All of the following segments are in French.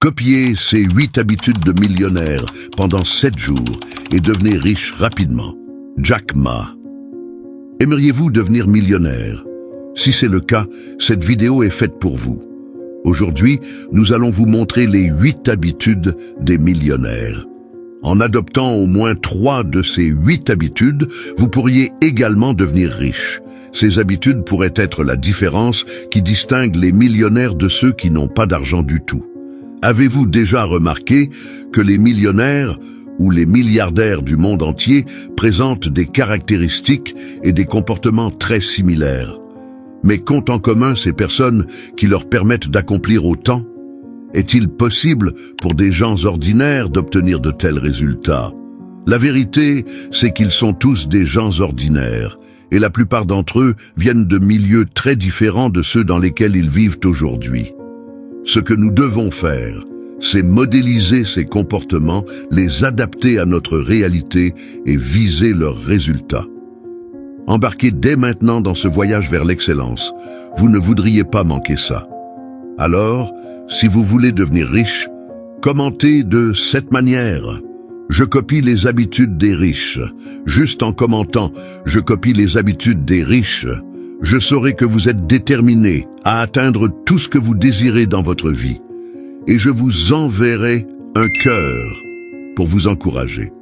Copiez ces 8 habitudes de millionnaire pendant 7 jours et devenez riche rapidement. Jack Ma. Aimeriez-vous devenir millionnaire? Si c'est le cas, cette vidéo est faite pour vous. Aujourd'hui, nous allons vous montrer les 8 habitudes des millionnaires. En adoptant au moins 3 de ces 8 habitudes, vous pourriez également devenir riche. Ces habitudes pourraient être la différence qui distingue les millionnaires de ceux qui n'ont pas d'argent du tout. Avez-vous déjà remarqué que les millionnaires ou les milliardaires du monde entier présentent des caractéristiques et des comportements très similaires? Mais qu'ont en commun ces personnes qui leur permettent d'accomplir autant? Est-il possible pour des gens ordinaires d'obtenir de tels résultats? La vérité, c'est qu'ils sont tous des gens ordinaires, et la plupart d'entre eux viennent de milieux très différents de ceux dans lesquels ils vivent aujourd'hui. Ce que nous devons faire, c'est modéliser ces comportements, les adapter à notre réalité et viser leurs résultats. Embarquez dès maintenant dans ce voyage vers l'excellence. Vous ne voudriez pas manquer ça. Alors, si vous voulez devenir riche, commentez de cette manière. Je copie les habitudes des riches. Juste en commentant, je copie les habitudes des riches, je saurai que vous êtes déterminé à atteindre tout ce que vous désirez dans votre vie. Et je vous enverrai un cœur pour vous encourager.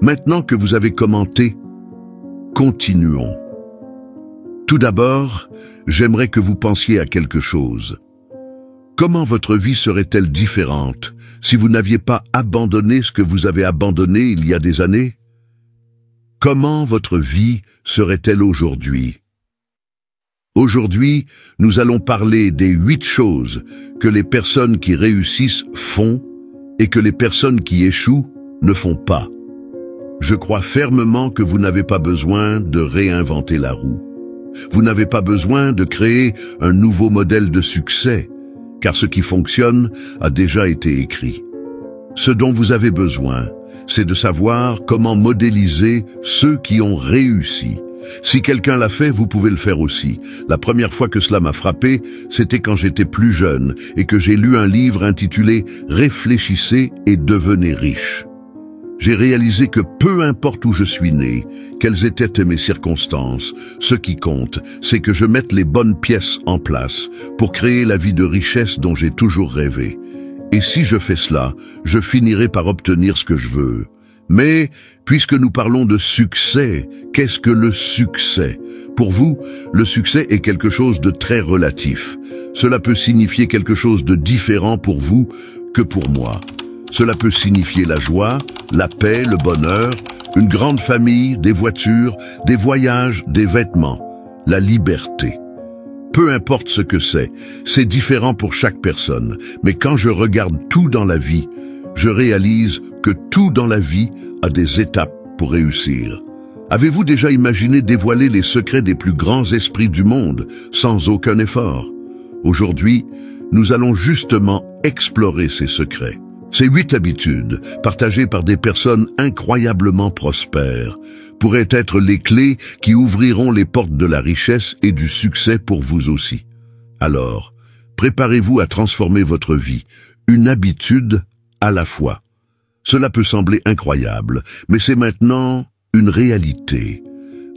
Maintenant que vous avez commenté, continuons. Tout d'abord, j'aimerais que vous pensiez à quelque chose. Comment votre vie serait-elle différente si vous n'aviez pas abandonné ce que vous avez abandonné il y a des années? Comment votre vie serait-elle aujourd'hui? Aujourd'hui, nous allons parler des 8 choses que les personnes qui réussissent font et que les personnes qui échouent ne font pas. Je crois fermement que vous n'avez pas besoin de réinventer la roue. Vous n'avez pas besoin de créer un nouveau modèle de succès, car ce qui fonctionne a déjà été écrit. Ce dont vous avez besoin, c'est de savoir comment modéliser ceux qui ont réussi. Si quelqu'un l'a fait, vous pouvez le faire aussi. La première fois que cela m'a frappé, c'était quand j'étais plus jeune et que j'ai lu un livre intitulé « Réfléchissez et devenez riche ». J'ai réalisé que peu importe où je suis né, quelles étaient mes circonstances, ce qui compte, c'est que je mette les bonnes pièces en place pour créer la vie de richesse dont j'ai toujours rêvé. Et si je fais cela, je finirai par obtenir ce que je veux. Mais, puisque nous parlons de succès, qu'est-ce que le succès? Pour vous, le succès est quelque chose de très relatif. Cela peut signifier quelque chose de différent pour vous que pour moi. Cela peut signifier la joie, la paix, le bonheur, une grande famille, des voitures, des voyages, des vêtements, la liberté. Peu importe ce que c'est différent pour chaque personne. Mais quand je regarde tout dans la vie, je réalise que tout dans la vie a des étapes pour réussir. Avez-vous déjà imaginé dévoiler les secrets des plus grands esprits du monde sans aucun effort? Aujourd'hui, nous allons justement explorer ces secrets. Ces 8 habitudes, partagées par des personnes incroyablement prospères, pourraient être les clés qui ouvriront les portes de la richesse et du succès pour vous aussi. Alors, préparez-vous à transformer votre vie, une habitude à la fois. Cela peut sembler incroyable, mais c'est maintenant une réalité.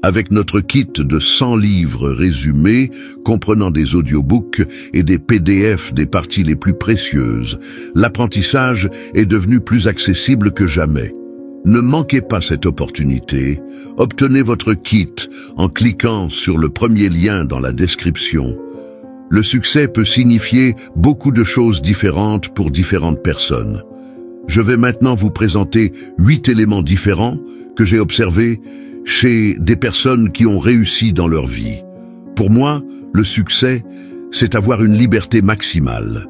Avec notre kit de 100 livres résumés, comprenant des audiobooks et des PDF des parties les plus précieuses, l'apprentissage est devenu plus accessible que jamais. Ne manquez pas cette opportunité. Obtenez votre kit en cliquant sur le premier lien dans la description. Le succès peut signifier beaucoup de choses différentes pour différentes personnes. Je vais maintenant vous présenter 8 éléments différents que j'ai observés chez des personnes qui ont réussi dans leur vie. Pour moi, le succès, c'est avoir une liberté maximale.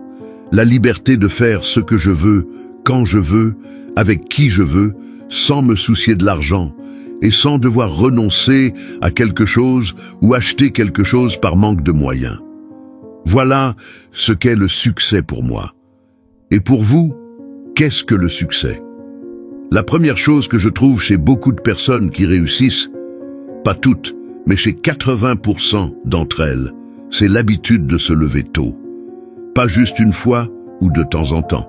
La liberté de faire ce que je veux, quand je veux, avec qui je veux, sans me soucier de l'argent et sans devoir renoncer à quelque chose ou acheter quelque chose par manque de moyens. Voilà ce qu'est le succès pour moi. Et pour vous, qu'est-ce que le succès? La première chose que je trouve chez beaucoup de personnes qui réussissent, pas toutes, mais chez 80% d'entre elles, c'est l'habitude de se lever tôt. Pas juste une fois ou de temps en temps,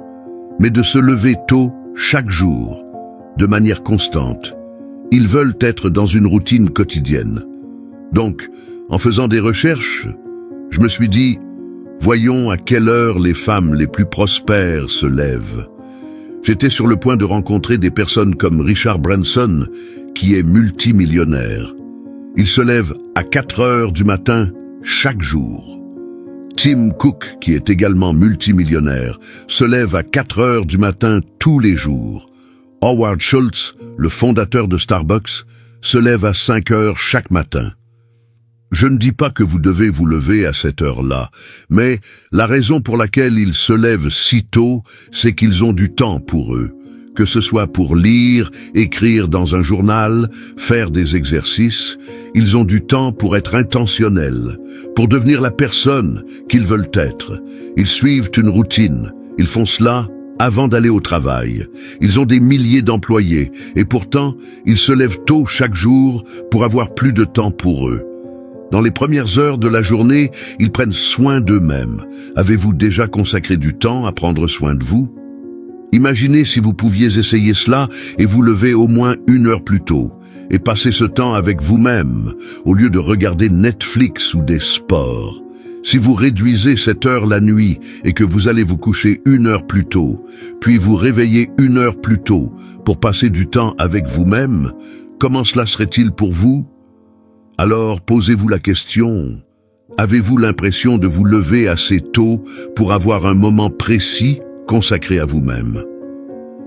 mais de se lever tôt chaque jour, de manière constante. Ils veulent être dans une routine quotidienne. Donc, en faisant des recherches, je me suis dit, voyons à quelle heure les femmes les plus prospères se lèvent. J'étais sur le point de rencontrer des personnes comme Richard Branson, qui est multimillionnaire. Il se lève à 4 heures du matin chaque jour. Tim Cook, qui est également multimillionnaire, se lève à 4 heures du matin tous les jours. Howard Schultz, le fondateur de Starbucks, se lève à 5 heures chaque matin. Je ne dis pas que vous devez vous lever à cette heure-là, mais la raison pour laquelle ils se lèvent si tôt, c'est qu'ils ont du temps pour eux, que ce soit pour lire, écrire dans un journal, faire des exercices. Ils ont du temps pour être intentionnels, pour devenir la personne qu'ils veulent être. Ils suivent une routine, ils font cela avant d'aller au travail. Ils ont des milliers d'employés et pourtant, ils se lèvent tôt chaque jour pour avoir plus de temps pour eux. Dans les premières heures de la journée, ils prennent soin d'eux-mêmes. Avez-vous déjà consacré du temps à prendre soin de vous? Imaginez si vous pouviez essayer cela et vous lever au moins 1 heure plus tôt et passer ce temps avec vous-même au lieu de regarder Netflix ou des sports. Si vous réduisez cette heure la nuit et que vous allez vous coucher 1 heure plus tôt, puis vous réveillez 1 heure plus tôt pour passer du temps avec vous-même, comment cela serait-il pour vous? Alors posez-vous la question, avez-vous l'impression de vous lever assez tôt pour avoir un moment précis consacré à vous-même?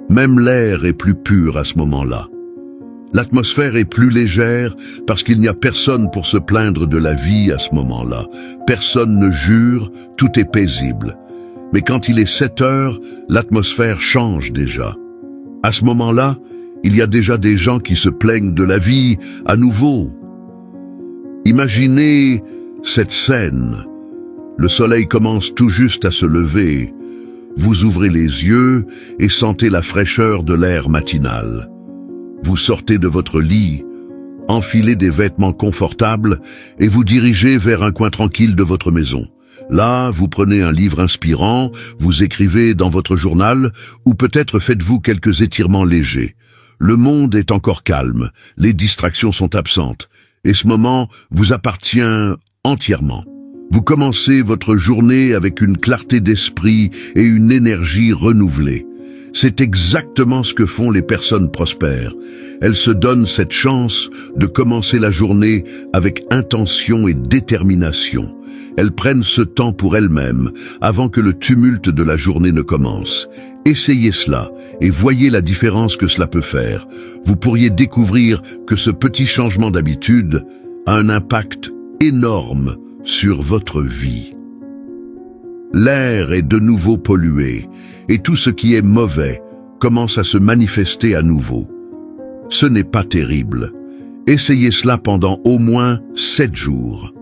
Même l'air est plus pur à ce moment-là. L'atmosphère est plus légère parce qu'il n'y a personne pour se plaindre de la vie à ce moment-là. Personne ne jure, tout est paisible. Mais quand il est 7 heures, l'atmosphère change déjà. À ce moment-là, il y a déjà des gens qui se plaignent de la vie à nouveau. Imaginez cette scène. Le soleil commence tout juste à se lever. Vous ouvrez les yeux et sentez la fraîcheur de l'air matinal. Vous sortez de votre lit, enfilez des vêtements confortables et vous dirigez vers un coin tranquille de votre maison. Là, vous prenez un livre inspirant, vous écrivez dans votre journal ou peut-être faites-vous quelques étirements légers. Le monde est encore calme, les distractions sont absentes et ce moment vous appartient entièrement. Vous commencez votre journée avec une clarté d'esprit et une énergie renouvelée. C'est exactement ce que font les personnes prospères. Elles se donnent cette chance de commencer la journée avec intention et détermination. Elles prennent ce temps pour elles-mêmes avant que le tumulte de la journée ne commence. Essayez cela et voyez la différence que cela peut faire. Vous pourriez découvrir que ce petit changement d'habitude a un impact énorme sur votre vie. L'air est de nouveau pollué et tout ce qui est mauvais commence à se manifester à nouveau. Ce n'est pas terrible. Essayez cela pendant au moins 7 jours.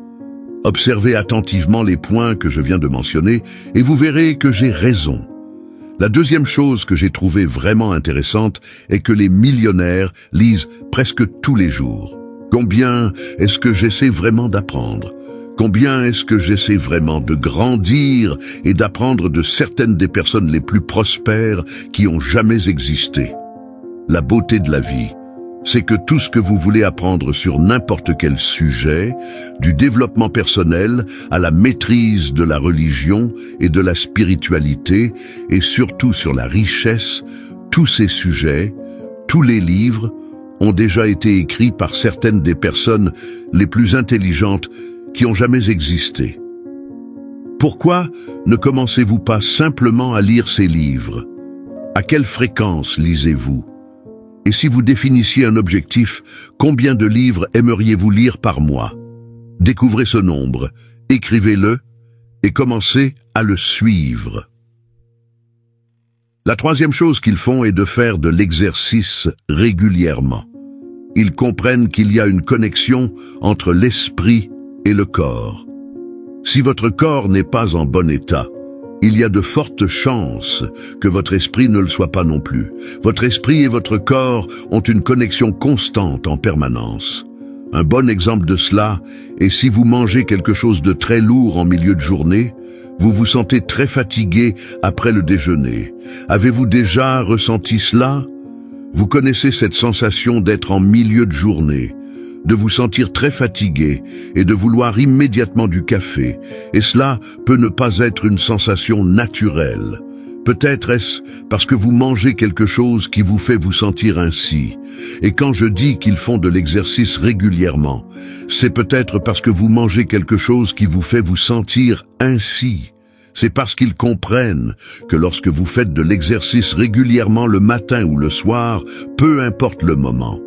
Observez attentivement les points que je viens de mentionner et vous verrez que j'ai raison. La deuxième chose que j'ai trouvée vraiment intéressante est que les millionnaires lisent presque tous les jours. Combien est-ce que j'essaie vraiment d'apprendre? Combien est-ce que j'essaie vraiment de grandir et d'apprendre de certaines des personnes les plus prospères qui ont jamais existé? La beauté de la vie, c'est que tout ce que vous voulez apprendre sur n'importe quel sujet, du développement personnel à la maîtrise de la religion et de la spiritualité, et surtout sur la richesse, tous ces sujets, tous les livres, ont déjà été écrits par certaines des personnes les plus intelligentes qui ont jamais existé. Pourquoi ne commencez-vous pas simplement à lire ces livres? À quelle fréquence lisez-vous? Et si vous définissiez un objectif, combien de livres aimeriez-vous lire par mois? Découvrez ce nombre, écrivez-le et commencez à le suivre. La troisième chose qu'ils font est de faire de l'exercice régulièrement. Ils comprennent qu'il y a une connexion entre l'esprit et le corps. Si votre corps n'est pas en bon état, il y a de fortes chances que votre esprit ne le soit pas non plus. Votre esprit et votre corps ont une connexion constante en permanence. Un bon exemple de cela est si vous mangez quelque chose de très lourd en milieu de journée, Vous vous sentez très fatigué après le déjeuner. Avez-vous déjà ressenti cela? Vous connaissez cette sensation d'être en milieu de journée, de vous sentir très fatigué et de vouloir immédiatement du café. Et cela peut ne pas être une sensation naturelle. Peut-être est-ce parce que vous mangez quelque chose qui vous fait vous sentir ainsi. Et quand je dis qu'ils font de l'exercice régulièrement, c'est peut-être parce que vous mangez quelque chose qui vous fait vous sentir ainsi. C'est parce qu'ils comprennent que lorsque vous faites de l'exercice régulièrement le matin ou le soir, peu importe le moment,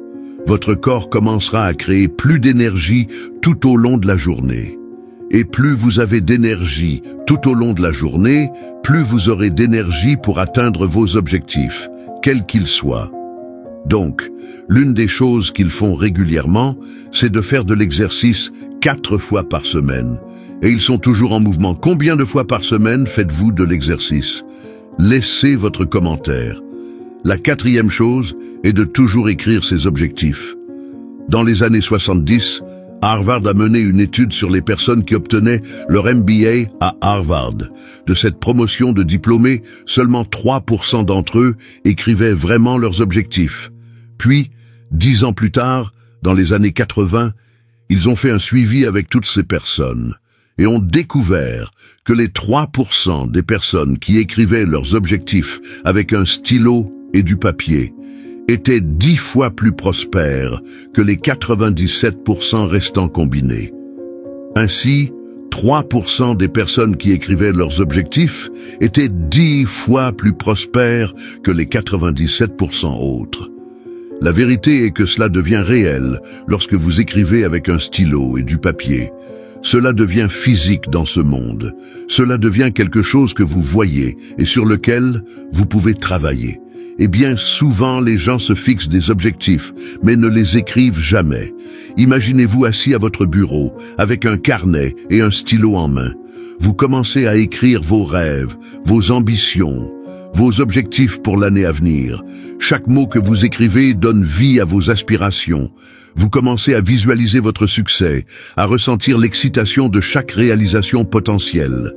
votre corps commencera à créer plus d'énergie tout au long de la journée. Et plus vous avez d'énergie tout au long de la journée, plus vous aurez d'énergie pour atteindre vos objectifs, quels qu'ils soient. Donc, l'une des choses qu'ils font régulièrement, c'est de faire de l'exercice 4 fois par semaine. Et ils sont toujours en mouvement. Combien de fois par semaine faites-vous de l'exercice? Laissez votre commentaire. La 4e chose est de toujours écrire ses objectifs. Dans les années 70, Harvard a mené une étude sur les personnes qui obtenaient leur MBA à Harvard. De cette promotion de diplômés, seulement 3% d'entre eux écrivaient vraiment leurs objectifs. Puis, 10 ans plus tard, dans les années 80, ils ont fait un suivi avec toutes ces personnes et ont découvert que les 3% des personnes qui écrivaient leurs objectifs avec un stylo et du papier étaient 10 fois plus prospères que les 97% restants combinés. Ainsi, 3% des personnes qui écrivaient leurs objectifs étaient 10 fois plus prospères que les 97% autres. La vérité est que cela devient réel lorsque vous écrivez avec un stylo et du papier. Cela devient physique dans ce monde. Cela devient quelque chose que vous voyez et sur lequel vous pouvez travailler. Et bien souvent, les gens se fixent des objectifs, mais ne les écrivent jamais. Imaginez-vous assis à votre bureau, avec un carnet et un stylo en main. Vous commencez à écrire vos rêves, vos ambitions, vos objectifs pour l'année à venir. Chaque mot que vous écrivez donne vie à vos aspirations. Vous commencez à visualiser votre succès, à ressentir l'excitation de chaque réalisation potentielle.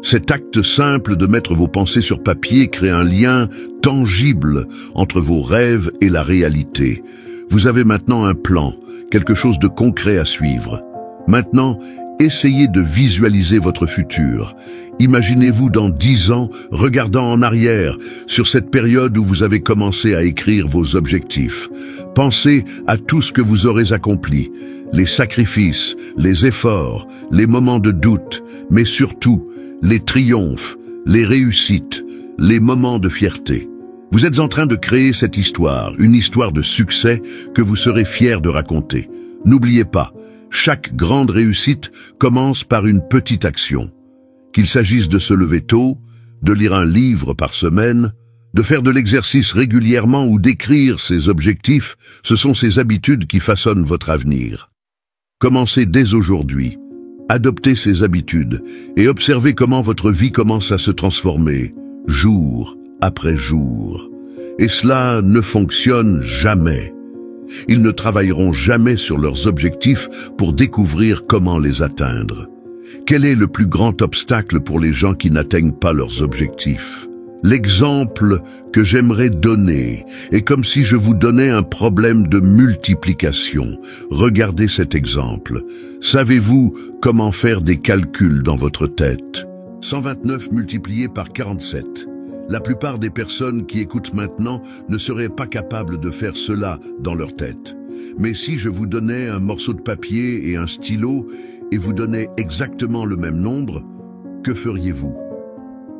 Cet acte simple de mettre vos pensées sur papier crée un lien tangible entre vos rêves et la réalité. Vous avez maintenant un plan, quelque chose de concret à suivre. Maintenant, essayez de visualiser votre futur. Imaginez-vous dans 10 ans, regardant en arrière, sur cette période où vous avez commencé à écrire vos objectifs. Pensez à tout ce que vous aurez accompli, les sacrifices, les efforts, les moments de doute, mais surtout, les triomphes, les réussites, les moments de fierté. Vous êtes en train de créer cette histoire, une histoire de succès que vous serez fiers de raconter. N'oubliez pas, chaque grande réussite commence par une petite action. Qu'il s'agisse de se lever tôt, de lire un livre par semaine, de faire de l'exercice régulièrement ou d'écrire ses objectifs, ce sont ces habitudes qui façonnent votre avenir. Commencez dès aujourd'hui. Adoptez ces habitudes et observez comment votre vie commence à se transformer, jour après jour. Et cela ne fonctionne jamais. Ils ne travailleront jamais sur leurs objectifs pour découvrir comment les atteindre. Quel est le plus grand obstacle pour les gens qui n'atteignent pas leurs objectifs? L'exemple que j'aimerais donner est comme si je vous donnais un problème de multiplication. Regardez cet exemple. Savez-vous comment faire des calculs dans votre tête? 129 multiplié par 47. La plupart des personnes qui écoutent maintenant ne seraient pas capables de faire cela dans leur tête. Mais si je vous donnais un morceau de papier et un stylo et vous donnais exactement le même nombre, que feriez-vous?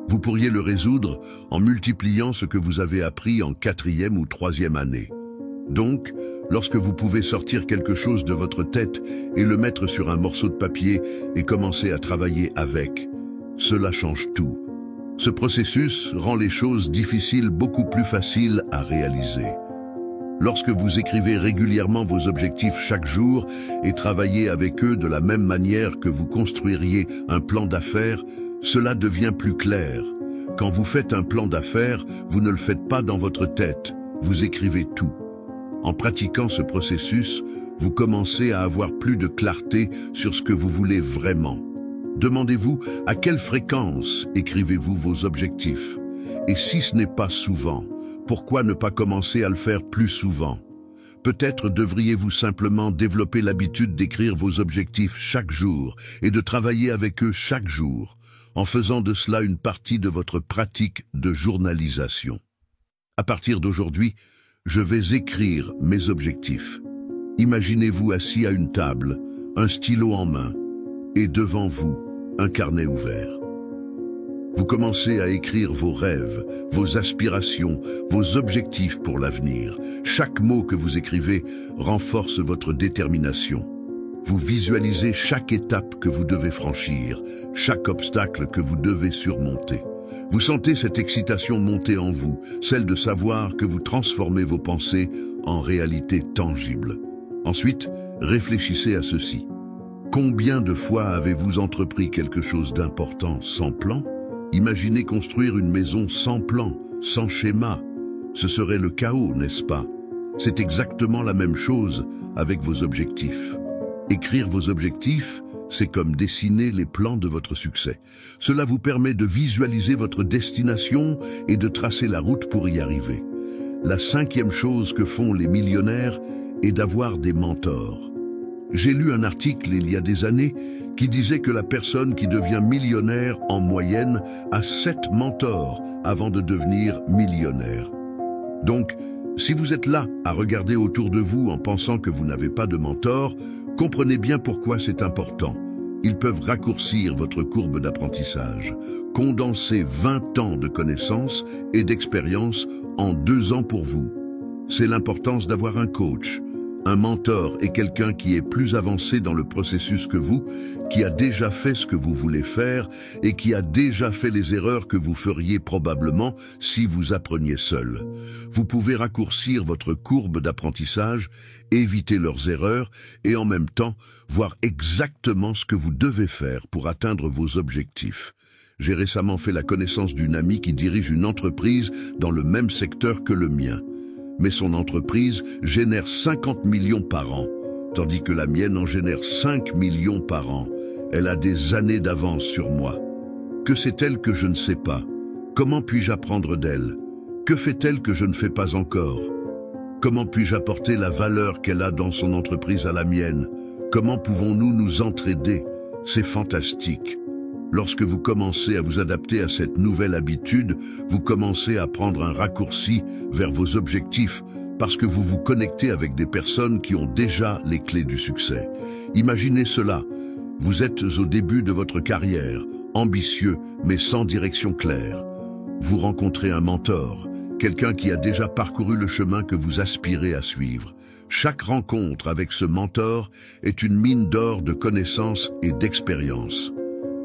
Vous pourriez le résoudre en multipliant ce que vous avez appris en 4e ou 3e année. Donc, lorsque vous pouvez sortir quelque chose de votre tête et le mettre sur un morceau de papier et commencer à travailler avec, cela change tout. Ce processus rend les choses difficiles beaucoup plus faciles à réaliser. Lorsque vous écrivez régulièrement vos objectifs chaque jour et travaillez avec eux de la même manière que vous construiriez un plan d'affaires, cela devient plus clair. Quand vous faites un plan d'affaires, vous ne le faites pas dans votre tête, vous écrivez tout. En pratiquant ce processus, vous commencez à avoir plus de clarté sur ce que vous voulez vraiment. Demandez-vous à quelle fréquence écrivez-vous vos objectifs. Et si ce n'est pas souvent, pourquoi ne pas commencer à le faire plus souvent? Peut-être devriez-vous simplement développer l'habitude d'écrire vos objectifs chaque jour et de travailler avec eux chaque jour, en faisant de cela une partie de votre pratique de journalisation. À partir d'aujourd'hui, je vais écrire mes objectifs. Imaginez-vous assis à une table, un stylo en main, et devant vous, un carnet ouvert. Vous commencez à écrire vos rêves, vos aspirations, vos objectifs pour l'avenir. Chaque mot que vous écrivez renforce votre détermination. Vous visualisez chaque étape que vous devez franchir, chaque obstacle que vous devez surmonter. Vous sentez cette excitation monter en vous, celle de savoir que vous transformez vos pensées en réalité tangible. Ensuite, réfléchissez à ceci. Combien de fois avez-vous entrepris quelque chose d'important sans plan? Imaginez construire une maison sans plan, sans schéma. Ce serait le chaos, n'est-ce pas? C'est exactement la même chose avec vos objectifs. Écrire vos objectifs, c'est comme dessiner les plans de votre succès. Cela vous permet de visualiser votre destination et de tracer la route pour y arriver. La cinquième chose que font les millionnaires est d'avoir des mentors. J'ai lu un article il y a des années qui disait que la personne qui devient millionnaire en moyenne a 7 mentors avant de devenir millionnaire. Donc, si vous êtes là à regarder autour de vous en pensant que vous n'avez pas de mentor, comprenez bien pourquoi c'est important. Ils peuvent raccourcir votre courbe d'apprentissage, condenser 20 ans de connaissances et d'expérience en 2 ans pour vous. C'est l'importance d'avoir un coach. Un mentor est quelqu'un qui est plus avancé dans le processus que vous, qui a déjà fait ce que vous voulez faire et qui a déjà fait les erreurs que vous feriez probablement si vous appreniez seul. Vous pouvez raccourcir votre courbe d'apprentissage, éviter leurs erreurs et en même temps voir exactement ce que vous devez faire pour atteindre vos objectifs. J'ai récemment fait la connaissance d'une amie qui dirige une entreprise dans le même secteur que le mien. Mais son entreprise génère 50 millions par an, tandis que la mienne en génère 5 millions par an. Elle a des années d'avance sur moi. Que sait-elle que je ne sais pas? Comment puis-je apprendre d'elle? Que fait-elle que je ne fais pas encore? Comment puis-je apporter la valeur qu'elle a dans son entreprise à la mienne? Comment pouvons-nous nous entraider? C'est fantastique. Lorsque vous commencez à vous adapter à cette nouvelle habitude, vous commencez à prendre un raccourci vers vos objectifs parce que vous vous connectez avec des personnes qui ont déjà les clés du succès. Imaginez cela. Vous êtes au début de votre carrière, ambitieux mais sans direction claire. Vous rencontrez un mentor, quelqu'un qui a déjà parcouru le chemin que vous aspirez à suivre. Chaque rencontre avec ce mentor est une mine d'or de connaissances et d'expérience.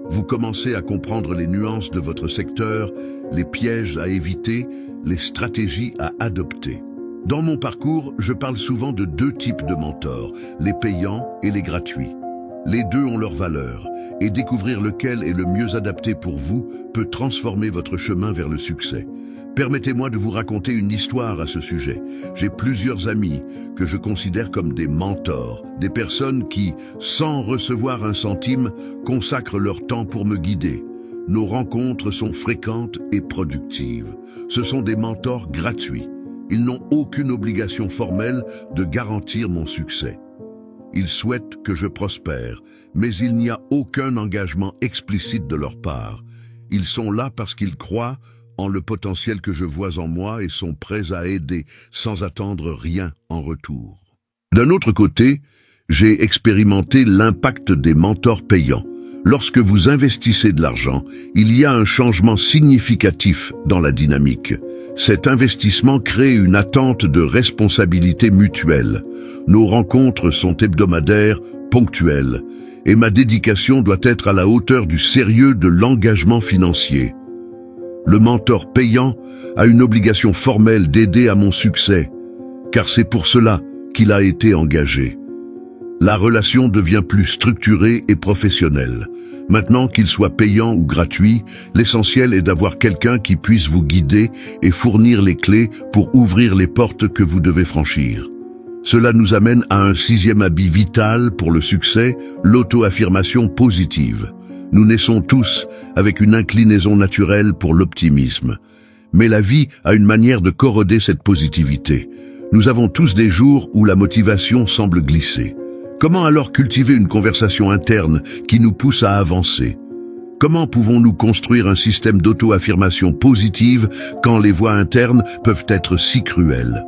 Vous commencez à comprendre les nuances de votre secteur, les pièges à éviter, les stratégies à adopter. Dans mon parcours, je parle souvent de 2 types de mentors, les payants et les gratuits. Les 2 ont leur valeur, et découvrir lequel est le mieux adapté pour vous peut transformer votre chemin vers le succès. Permettez-moi de vous raconter une histoire à ce sujet. J'ai plusieurs amis que je considère comme des mentors, des personnes qui, sans recevoir un centime, consacrent leur temps pour me guider. Nos rencontres sont fréquentes et productives. Ce sont des mentors gratuits. Ils n'ont aucune obligation formelle de garantir mon succès. Ils souhaitent que je prospère, mais il n'y a aucun engagement explicite de leur part. Ils sont là parce qu'ils croient en le potentiel que je vois en moi et sont prêts à aider sans attendre rien en retour. D'un autre côté, j'ai expérimenté l'impact des mentors payants. Lorsque vous investissez de l'argent, il y a un changement significatif dans la dynamique. Cet investissement crée une attente de responsabilité mutuelle. Nos rencontres sont hebdomadaires, ponctuelles, et ma dédication doit être à la hauteur du sérieux de l'engagement financier. Le mentor payant a une obligation formelle d'aider à mon succès, car c'est pour cela qu'il a été engagé. La relation devient plus structurée et professionnelle. Maintenant qu'il soit payant ou gratuit, l'essentiel est d'avoir quelqu'un qui puisse vous guider et fournir les clés pour ouvrir les portes que vous devez franchir. Cela nous amène à un 6e habit vital pour le succès, l'auto-affirmation positive. Nous naissons tous avec une inclinaison naturelle pour l'optimisme. Mais la vie a une manière de corroder cette positivité. Nous avons tous des jours où la motivation semble glisser. Comment alors cultiver une conversation interne qui nous pousse à avancer? Comment pouvons-nous construire un système d'auto-affirmation positive quand les voix internes peuvent être si cruelles?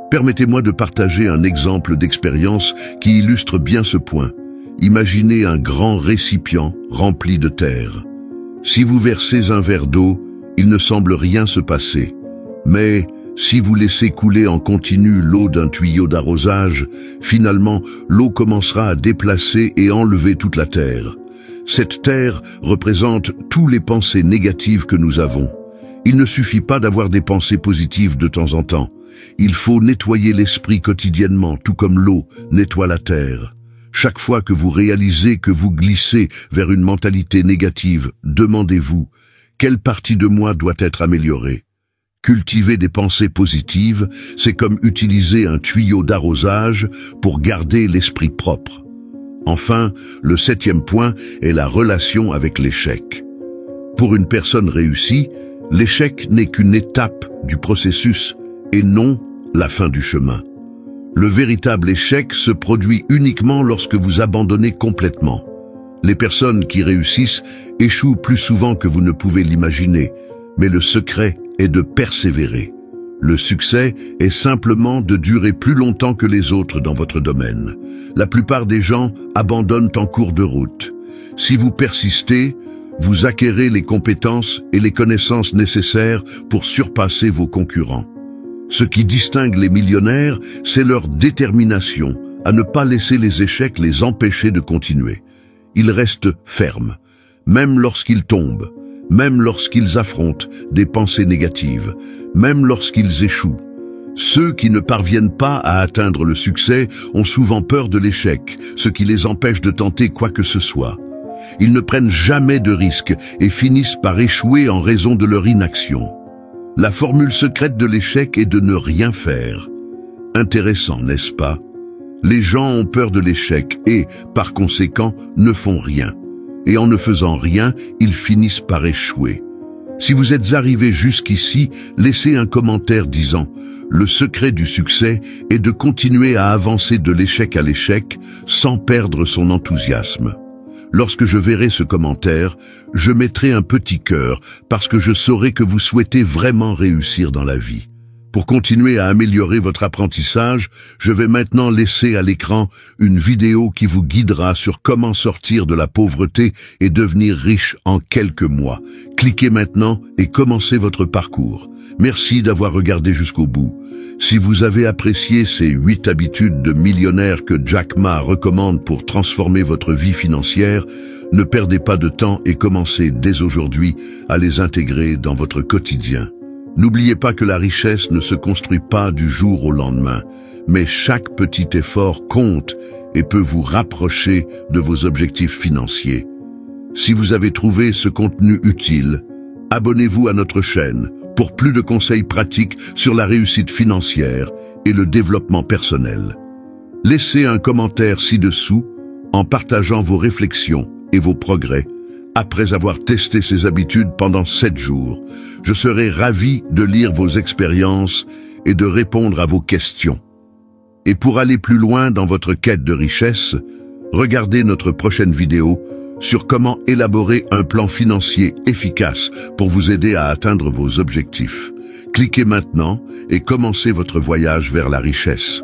Permettez-moi de partager un exemple d'expérience qui illustre bien ce point. Imaginez un grand récipient rempli de terre. Si vous versez un verre d'eau, il ne semble rien se passer. Mais si vous laissez couler en continu l'eau d'un tuyau d'arrosage, finalement, l'eau commencera à déplacer et enlever toute la terre. Cette terre représente tous les pensées négatives que nous avons. Il ne suffit pas d'avoir des pensées positives de temps en temps. Il faut nettoyer l'esprit quotidiennement, tout comme l'eau nettoie la terre. Chaque fois que vous réalisez que vous glissez vers une mentalité négative, demandez-vous, quelle partie de moi doit être améliorée? Cultiver des pensées positives, c'est comme utiliser un tuyau d'arrosage pour garder l'esprit propre. Enfin, le 7e point est la relation avec l'échec. Pour une personne réussie, l'échec n'est qu'une étape du processus et non la fin du chemin. Le véritable échec se produit uniquement lorsque vous abandonnez complètement. Les personnes qui réussissent échouent plus souvent que vous ne pouvez l'imaginer, mais le secret est de persévérer. Le succès est simplement de durer plus longtemps que les autres dans votre domaine. La plupart des gens abandonnent en cours de route. Si vous persistez, vous acquérez les compétences et les connaissances nécessaires pour surpasser vos concurrents. Ce qui distingue les millionnaires, c'est leur détermination à ne pas laisser les échecs les empêcher de continuer. Ils restent fermes, même lorsqu'ils tombent, même lorsqu'ils affrontent des pensées négatives, même lorsqu'ils échouent. Ceux qui ne parviennent pas à atteindre le succès ont souvent peur de l'échec, ce qui les empêche de tenter quoi que ce soit. Ils ne prennent jamais de risques et finissent par échouer en raison de leur inaction. La formule secrète de l'échec est de ne rien faire. Intéressant, n'est-ce pas? Les gens ont peur de l'échec et, par conséquent, ne font rien. Et en ne faisant rien, ils finissent par échouer. Si vous êtes arrivé jusqu'ici, laissez un commentaire disant « Le secret du succès est de continuer à avancer de l'échec à l'échec sans perdre son enthousiasme ». Lorsque je verrai ce commentaire, je mettrai un petit cœur parce que je saurai que vous souhaitez vraiment réussir dans la vie. Pour continuer à améliorer votre apprentissage, je vais maintenant laisser à l'écran une vidéo qui vous guidera sur comment sortir de la pauvreté et devenir riche en quelques mois. Cliquez maintenant et commencez votre parcours. Merci d'avoir regardé jusqu'au bout. Si vous avez apprécié ces 8 habitudes de millionnaire que Jack Ma recommande pour transformer votre vie financière, ne perdez pas de temps et commencez dès aujourd'hui à les intégrer dans votre quotidien. N'oubliez pas que la richesse ne se construit pas du jour au lendemain, mais chaque petit effort compte et peut vous rapprocher de vos objectifs financiers. Si vous avez trouvé ce contenu utile, abonnez-vous à notre chaîne pour plus de conseils pratiques sur la réussite financière et le développement personnel. Laissez un commentaire ci-dessous en partageant vos réflexions et vos progrès après avoir testé ces habitudes pendant 7 jours. Je serai ravi de lire vos expériences et de répondre à vos questions. Et pour aller plus loin dans votre quête de richesse, regardez notre prochaine vidéo sur comment élaborer un plan financier efficace pour vous aider à atteindre vos objectifs. Cliquez maintenant et commencez votre voyage vers la richesse.